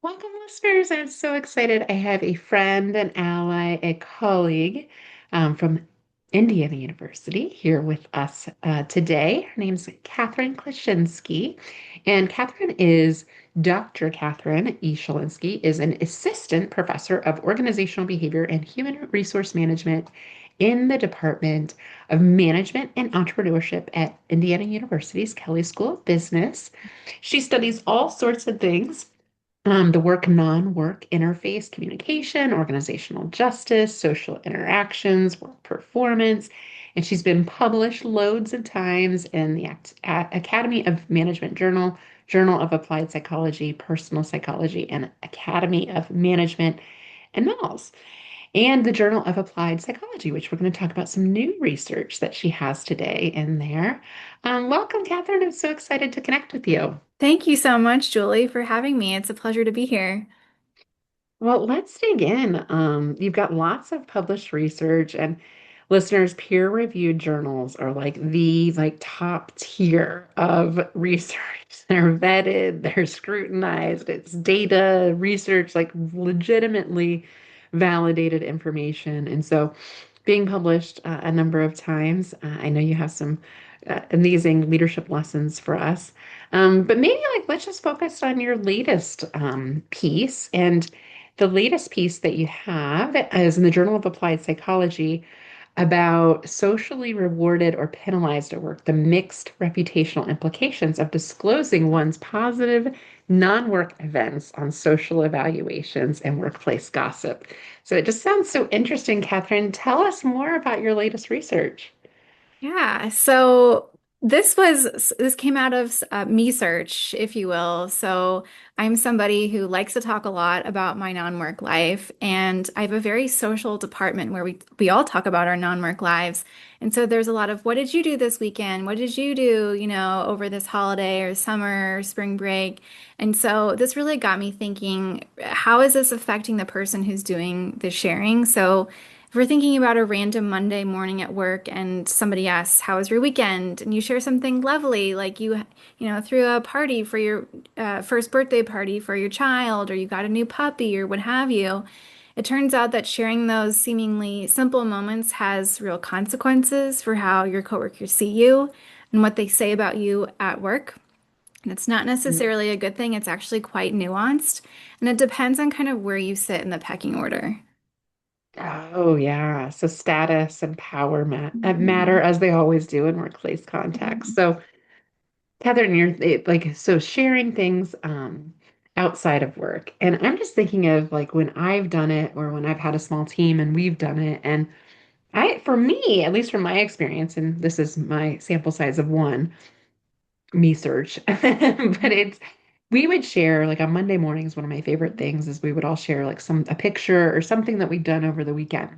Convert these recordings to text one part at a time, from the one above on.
Welcome, listeners. I'm so excited. I have a friend, an ally, a colleague from Indiana University here with us today. Her name's Catherine Kleshinski. And Catherine is Dr. Catherine E. Shalinsky is an assistant professor of organizational behavior and human resource management in the Department of Management and Entrepreneurship at Indiana University's Kelley School of Business. She studies all sorts of things the work non-work interface, communication, organizational justice, social interactions, work performance. And she's been published loads of times in the Academy of Management Journal, Journal of Applied Psychology, Personal Psychology, and Academy of Management Annals, and the Journal of Applied Psychology, which we're going to talk about some new research that she has today in there. Welcome, Catherine. I'm so excited to connect with you. Thank you so much, Julie, for having me. It's a pleasure to be here. Well, let's dig in. You've got lots of published research and listeners, peer-reviewed journals are like the top tier of research. They're vetted, they're scrutinized, it's data, research, like legitimately validated information. And so being published a number of times, I know you have some amazing leadership lessons for us. But maybe let's just focus on your latest piece. And the latest piece that you have is in the Journal of Applied Psychology about socially rewarded or penalized at work, the mixed reputational implications of disclosing one's positive non-work events on social evaluations and workplace gossip. So it just sounds so interesting, Catherine. Tell us more about your latest research. Yeah, so this came out of me search, if you will. So I'm somebody who likes to talk a lot about my non-work life, and I have a very social department where we all talk about our non-work lives. And so there's a lot of what did you do this weekend? What did you do, over this holiday or summer or spring break? And so this really got me thinking, how is this affecting the person who's doing the sharing? So if we're thinking about a random Monday morning at work and somebody asks, "How was your weekend?" and you share something lovely, like you threw a party for your first birthday party for your child, or you got a new puppy, or what have you, it turns out that sharing those seemingly simple moments has real consequences for how your coworkers see you and what they say about you at work. And it's not necessarily a good thing, it's actually quite nuanced, and it depends on kind of where you sit in the pecking order. Oh, yeah. So status and power matter Mhm. as they always do in workplace contexts. So, Catherine, so sharing things outside of work. And I'm just thinking of like when I've done it or when I've had a small team and we've done it. And for me, at least from my experience, and this is my sample size of one, me search, but we would share like on Monday mornings, one of my favorite things is we would all share like a picture or something that we'd done over the weekend.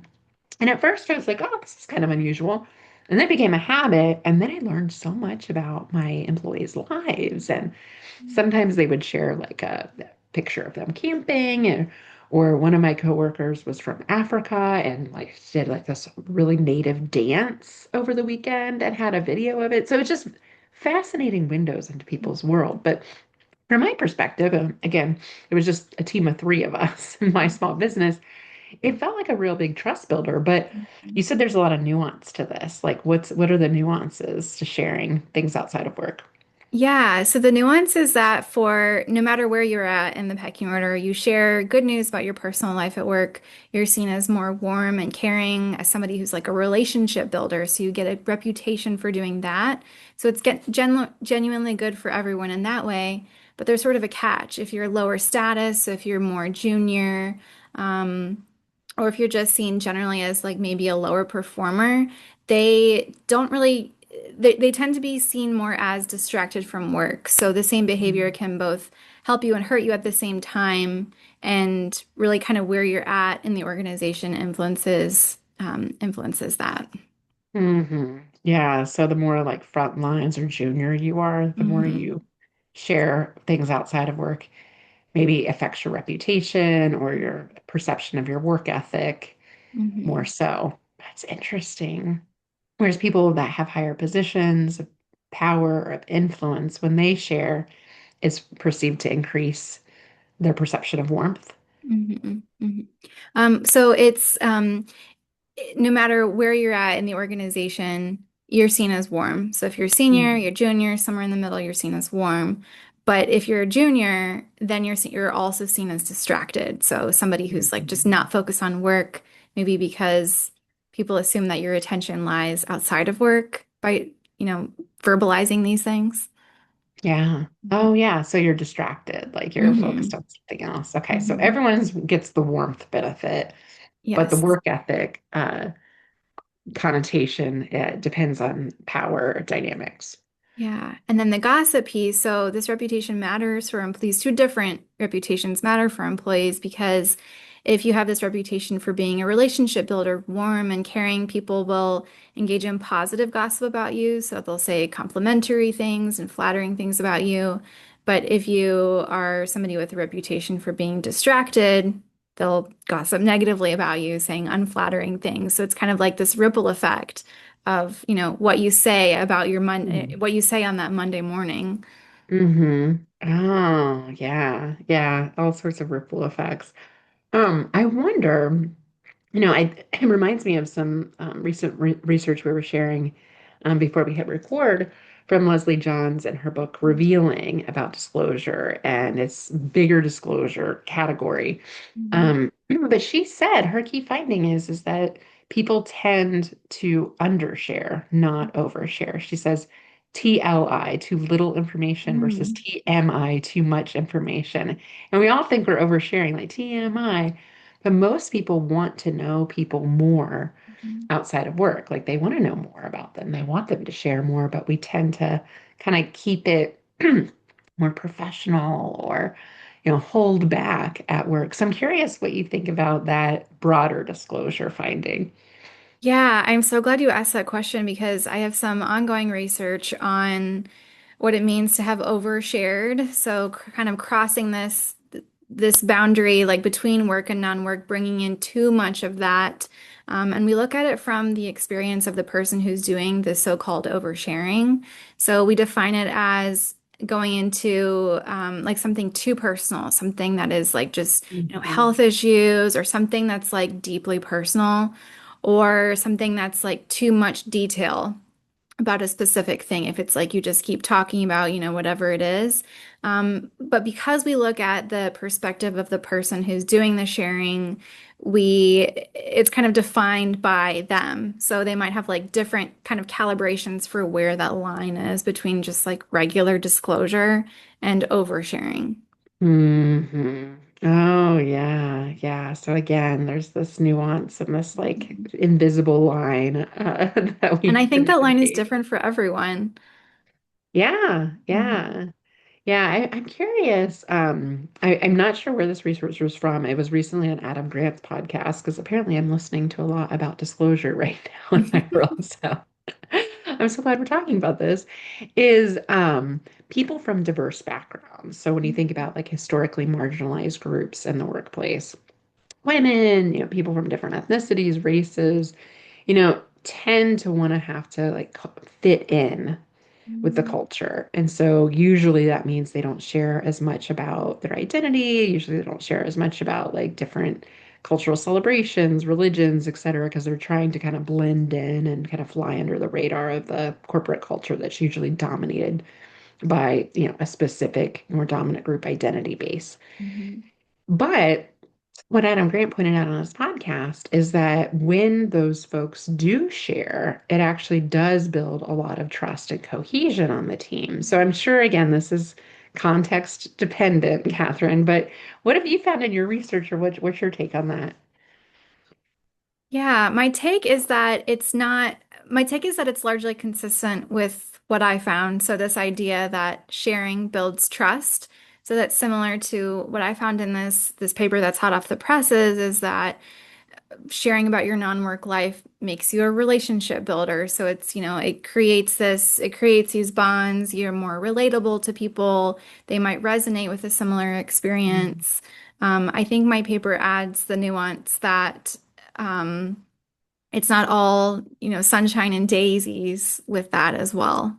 And at first I was like, oh, this is kind of unusual. And then it became a habit. And then I learned so much about my employees' lives. And sometimes they would share like a picture of them camping, or one of my coworkers was from Africa and like did like this really native dance over the weekend and had a video of it. So it's just fascinating windows into people's world. But from my perspective, again, it was just a team of three of us in my small business. It felt like a real big trust builder, but you said there's a lot of nuance to this. Like what are the nuances to sharing things outside of work? Yeah, so the nuance is that for no matter where you're at in the pecking order, you share good news about your personal life at work. You're seen as more warm and caring, as somebody who's like a relationship builder. So you get a reputation for doing that. So it's genuinely good for everyone in that way. But there's sort of a catch. If you're lower status, if you're more junior, um, or if you're just seen generally as like maybe a lower performer, they don't really they tend to be seen more as distracted from work. So the same behavior can both help you and hurt you at the same time, and really kind of where you're at in the organization influences that. Yeah, so the more like front lines or junior you are, the more Hmm. you share things outside of work, maybe affects your reputation or your perception of your work ethic more Hmm. so. That's interesting. Whereas people that have higher positions of power or of influence, when they share, it's perceived to increase their perception of warmth. Mhm, mhm. So it's no matter where you're at in the organization, you're seen as warm. So if you're senior, you're junior, somewhere in the middle, you're seen as warm. But if you're a junior, then you're also seen as distracted. So somebody who's like just not focused on work, maybe because people assume that your attention lies outside of work by, you know, verbalizing these things. Yeah. Oh, yeah. So you're distracted, like you're focused Hmm. on something else. Okay. So Hmm. gets the warmth benefit, but the Yes. work ethic connotation depends on power dynamics. Yeah. And then the gossip piece. So this reputation matters for these two different reputations matter for employees because if you have this reputation for being a relationship builder, warm and caring, people will engage in positive gossip about you. So they'll say complimentary things and flattering things about you. But if you are somebody with a reputation for being distracted, they'll gossip negatively about you, saying unflattering things. So it's kind of like this ripple effect of, what you say about what you say on that Monday morning. Mm-hmm. Oh, yeah. Yeah. All sorts of ripple effects. I wonder, it reminds me of some recent research we were sharing before we hit record from Leslie Johns and her book Revealing about disclosure and its bigger disclosure category. Mhm. But she said her key finding is that people tend to undershare, not overshare. She says TLI, too little information versus Mm. TMI, too much information. And we all think we're oversharing, like TMI, but most people want to know people more Mhm. outside of work. Like they want to know more about them. They want them to share more, but we tend to kind of keep it more professional or, hold back at work. So I'm curious what you think about that broader disclosure finding. Yeah, I'm so glad you asked that question because I have some ongoing research on what it means to have overshared. So kind of crossing this boundary like between work and non-work, bringing in too much of that. And we look at it from the experience of the person who's doing the so-called oversharing. So we define it as going into like something too personal, something that is like just, Mhm. health issues or something that's like deeply personal or something that's like too much detail about a specific thing. If it's like you just keep talking about, whatever it is. But because we look at the perspective of the person who's doing the sharing, it's kind of defined by them. So they might have like different kind of calibrations for where that line is between just like regular disclosure and oversharing. Hmm. Oh, yeah. Yeah. So again, there's this nuance and this like invisible line that we And I think can that line is navigate. different for everyone. Yeah. Mhm. Yeah. Yeah, I'm curious. I'm not sure where this research was from. It was recently on Adam Grant's podcast because apparently I'm listening to a lot about disclosure right now in my world. So I'm so glad we're talking about this. Is people from diverse backgrounds. So when you think about like historically marginalized groups in the workplace, women, people from different ethnicities, races, tend to want to have to like fit in with the Mhm. culture. And so usually that means they don't share as much about their identity. Usually they don't share as much about like different cultural celebrations, religions, et cetera, because they're trying to kind of blend in and kind of fly under the radar of the corporate culture that's usually dominated by, a specific more dominant group identity base. Mhm. But what Adam Grant pointed out on his podcast is that when those folks do share, it actually does build a lot of trust and cohesion on the team. So I'm sure, again, this is context dependent, Catherine, but what have you found in your research or what's your take on that? Yeah, my take is that it's largely consistent with what I found. So this idea that sharing builds trust. So that's similar to what I found in this paper that's hot off the presses is that sharing about your non-work life makes you a relationship builder. So it creates these bonds. You're more relatable to people. They might resonate with a similar experience. I think my paper adds the nuance that um, it's not all, sunshine and daisies with that as well.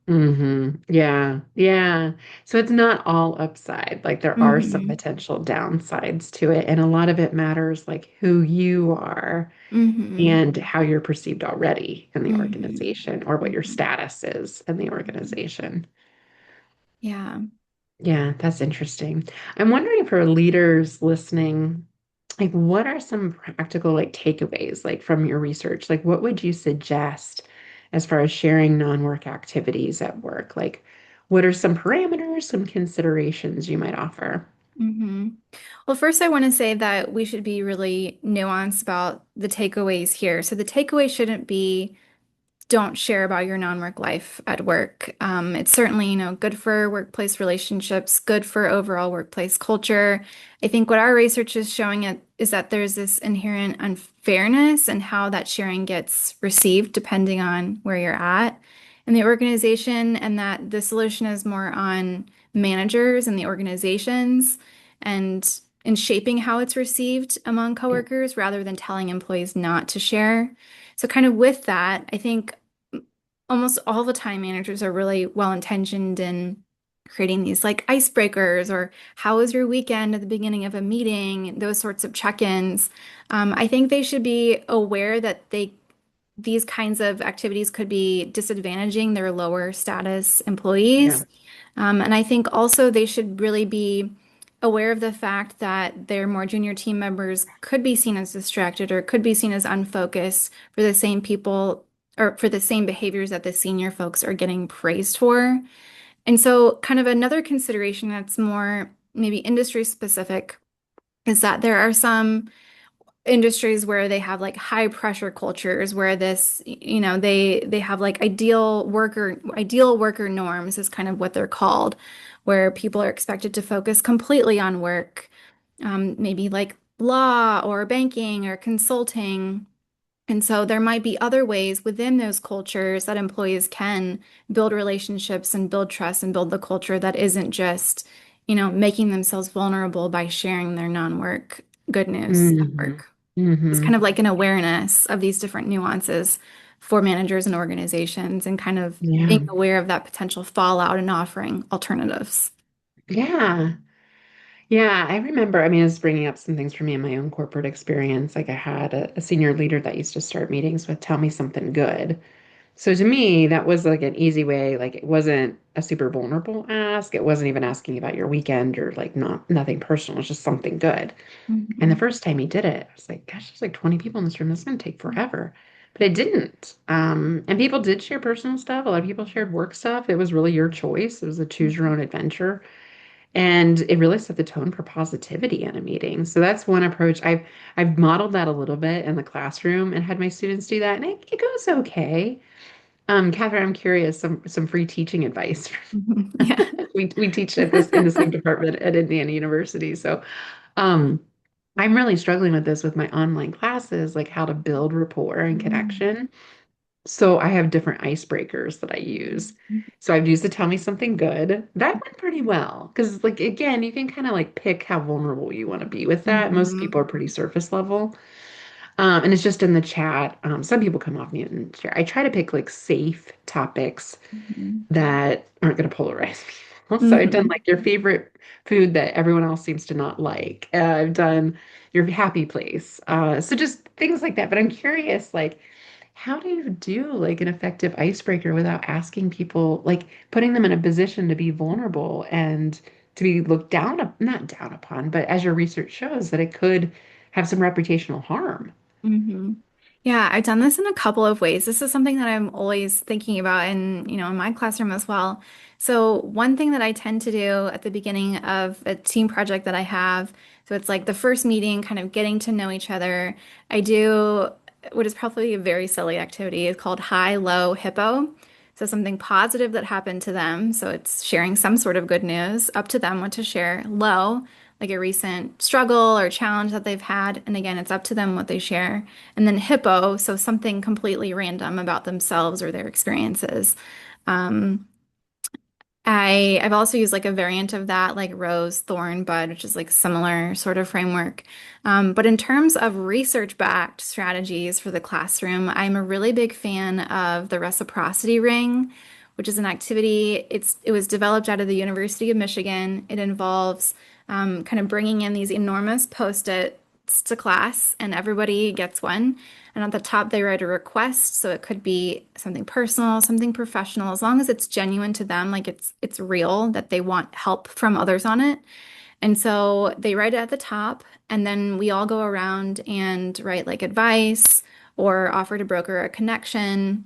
Yeah. Yeah. So it's not all upside. Like there are some Hmm. potential downsides to it. And a lot of it matters like who you are Hmm. and how you're perceived already in the Hmm. organization or what your Hmm. status is in the organization. Yeah. Yeah, that's interesting. I'm wondering for leaders listening, like what are some practical like takeaways like from your research? Like what would you suggest as far as sharing non-work activities at work? Like what are some parameters, some considerations you might offer? Hmm. Well, first, I want to say that we should be really nuanced about the takeaways here. So the takeaway shouldn't be don't share about your non-work life at work. It's certainly, good for workplace relationships, good for overall workplace culture. I think what our research is showing it is that there's this inherent unfairness in how that sharing gets received depending on where you're at in the organization, and that the solution is more on managers and the organizations and in shaping how it's received among Yeah, coworkers rather than telling employees not to share. So, kind of with that, I think almost all the time managers are really well intentioned in creating these like icebreakers or how was your weekend at the beginning of a meeting, those sorts of check-ins. I think they should be aware that these kinds of activities could be disadvantaging their lower status yeah, employees. And I think also they should really be aware of the fact that their more junior team members could be seen as distracted or could be seen as unfocused for the same people or for the same behaviors that the senior folks are getting praised for. And so, kind of another consideration that's more maybe industry specific is that there are some industries where they have like high pressure cultures where they have like ideal worker norms is kind of what they're called, where people are expected to focus completely on work, maybe like law or banking or consulting. And so there might be other ways within those cultures that employees can build relationships and build trust and build the culture that isn't just, making themselves vulnerable by sharing their non-work good news at hmm work. It's kind hmm of like an awareness of these different nuances for managers and organizations and kind of Yeah. being aware of that potential fallout and offering alternatives. Yeah. Yeah, I remember, I mean, it's bringing up some things for me in my own corporate experience. Like I had a senior leader that used to start meetings with, tell me something good. So to me, that was like an easy way. Like it wasn't a super vulnerable ask. It wasn't even asking about your weekend or like nothing personal. It was just something good. And the Mhm. first time he did it, I was like, gosh, there's like 20 people in this room. This is going to take forever. But it didn't. And people did share personal stuff. A lot of people shared work stuff. It was really your choice. It was a choose your own adventure. And it really set the tone for positivity in a meeting. So that's one approach. I've modeled that a little bit in the classroom and had my students do that, and it goes okay. Catherine, I'm curious, some free teaching advice. Mhm. Yeah. We teach at this in the same department at Indiana University. So um I'm really struggling with this with my online classes, like how to build rapport and Mhm. connection. So I have different icebreakers that I use. So I've used to tell me something good. That went pretty well. Because like again, you can kind of like pick how vulnerable you want to be with that. Most people are Mhm. pretty surface level. And it's just in the chat. Some people come off mute and share. I try to pick like safe topics Mhm. that aren't going to polarize people. So I've done Mhm. like your favorite food that everyone else seems to not like. I've done your happy place. So just things like that. But I'm curious, like, how do you do like an effective icebreaker without asking people, like putting them in a position to be vulnerable and to be looked down, not down upon, but as your research shows that it could have some reputational harm. Hmm. Yeah, I've done this in a couple of ways. This is something that I'm always thinking about in my classroom as well. So one thing that I tend to do at the beginning of a team project that I have, so it's like the first meeting, kind of getting to know each other. I do what is probably a very silly activity. It's called high, low, hippo. So something positive that happened to them. So it's sharing some sort of good news, up to them what to share. Low, like a recent struggle or challenge that they've had. And again, it's up to them what they share. And then hippo, so something completely random about themselves or their experiences. Um, I've also used like a variant of that, like rose, thorn, bud, which is like similar sort of framework. But in terms of research-backed strategies for the classroom, I'm a really big fan of the reciprocity ring, which is an activity. It was developed out of the University of Michigan. It involves kind of bringing in these enormous post-its to class, and everybody gets one. And at the top, they write a request. So it could be something personal, something professional, as long as it's genuine to them, like it's real, that they want help from others on it. And so they write it at the top, and then we all go around and write like advice or offer to broker a connection,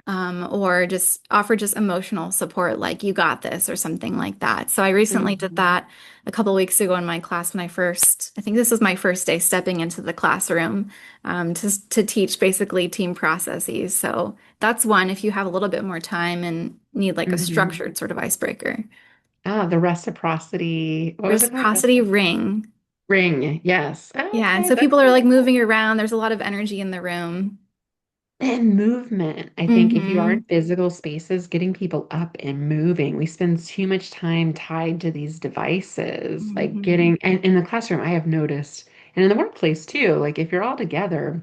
or just offer just emotional support, like you got this or something like that. So I recently did Mhm. that a couple weeks ago in my class when I think this was my first day stepping into the classroom, to teach basically team processes. So that's one if you have a little bit more time and need like a Mhm. structured sort of icebreaker. Ah, the reciprocity. What was it called? Reciprocity ring. Ring. Yes. Oh, Yeah, and okay. so That's people are really like cool. moving around. There's a lot of energy in the room. And movement. I think if you are in Hmm. physical spaces, getting people up and moving, we spend too much time tied to these devices. Like Hmm. getting, and in the classroom, I have noticed, and in the workplace too, like if you're all together,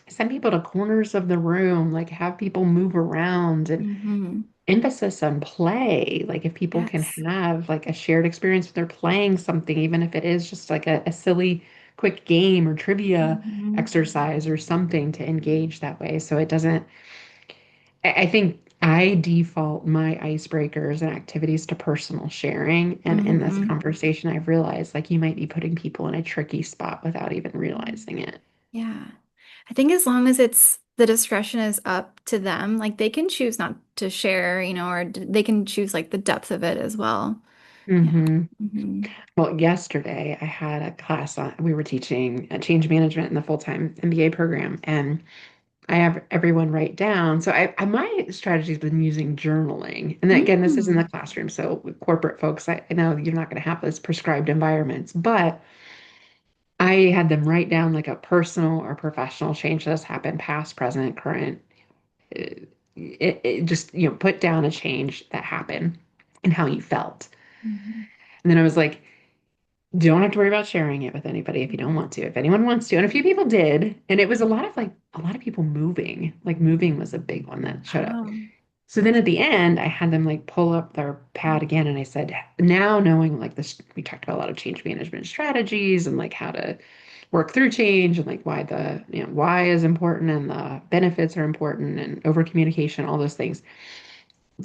send people to corners of the room, like have people move around and Hmm. emphasis on play. Like if people can Yes. have like a shared experience when they're playing something, even if it is just like a silly, quick game or trivia Hmm. exercise or something to engage that way. So it doesn't, I think I default my icebreakers and activities to personal sharing. And in this Hmm. conversation, I've realized like you might be putting people in a tricky spot without even realizing it. Yeah. I think as long as it's the discretion is up to them, like they can choose not to share, or they can choose like the depth of it as well. Yeah. Hmm. Hmm. Well, yesterday I had a class on, we were teaching change management in the full-time MBA program, and I have everyone write down. So my strategy has been using journaling. And then, again, this is in the Mm. classroom. So with corporate folks, I know you're not going to have those prescribed environments, but I had them write down like a personal or professional change that has happened, past, present, current. It just, put down a change that happened and how you felt. Mhm. And then I was like, don't have to worry about sharing it with anybody if you don't want to. If anyone wants to, and a few people did, and it was a lot of people moving. Like moving was a big one that showed up. Oh. So then at the end, I had them like pull up their pad again, and I said, now knowing like this, we talked about a lot of change management strategies and like how to work through change and like why why is important and the benefits are important and over communication, all those things.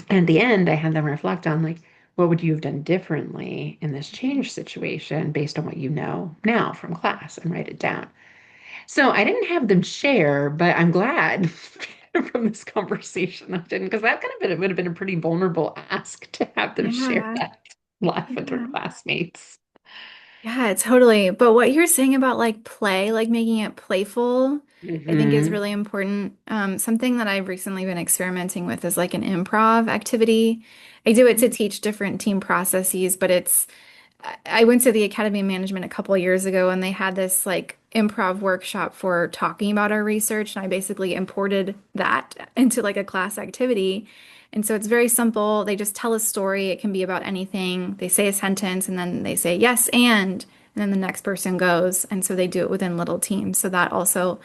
And at the end, I had them reflect on like, what would you have done differently in this change situation based on what you know now from class and write it down. So I didn't have them share, but I'm glad from this conversation I didn't, because that kind of it would have been a pretty vulnerable ask to have them share Yeah. that live with their Yeah. classmates. Yeah, totally. But what you're saying about like play, like making it playful, I think is Hmm. really important. Something that I've recently been experimenting with is like an improv activity. I do it to teach different team processes, but I went to the Academy of Management a couple of years ago and they had this like improv workshop for talking about our research. And I basically imported that into like a class activity. And so it's very simple. They just tell a story. It can be about anything. They say a sentence and then they say yes, and then the next person goes. And so they do it within little teams. So that also,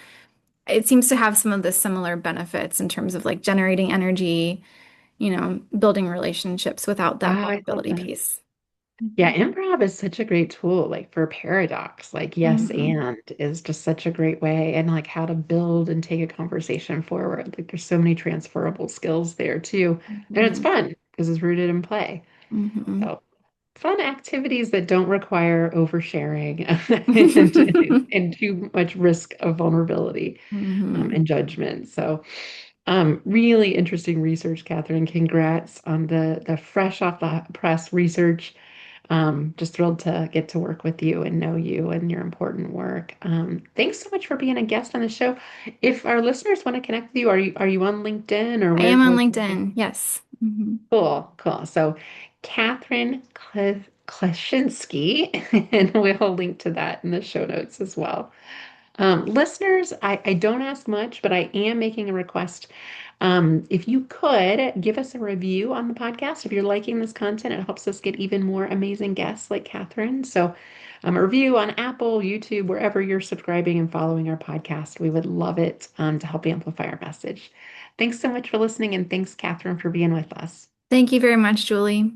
it seems to have some of the similar benefits in terms of like generating energy, building relationships without that Oh, I love vulnerability that. piece. Yeah, improv is such a great tool, like for paradox. Like, yes, Hmm. and is just such a great way, and like how to build and take a conversation forward. Like, there's so many transferable skills there too. And it's Hmm. fun because it's rooted in play. Hmm. So, fun activities that don't require oversharing and too much risk of vulnerability Hmm. and judgment. So, really interesting research, Catherine. Congrats on the fresh off the press research. Just thrilled to get to work with you and know you and your important work. Thanks so much for being a guest on the show. If our listeners want to connect with you, are you on LinkedIn or I am on where can they? LinkedIn. Yes. Hmm. Cool, cool. So Catherine Kleshinski, and we'll link to that in the show notes as well. Listeners, I don't ask much, but I am making a request. If you could give us a review on the podcast, if you're liking this content, it helps us get even more amazing guests like Catherine. So, a review on Apple, YouTube, wherever you're subscribing and following our podcast, we would love it to help amplify our message. Thanks so much for listening, and thanks, Catherine, for being with us. Thank you very much, Julie.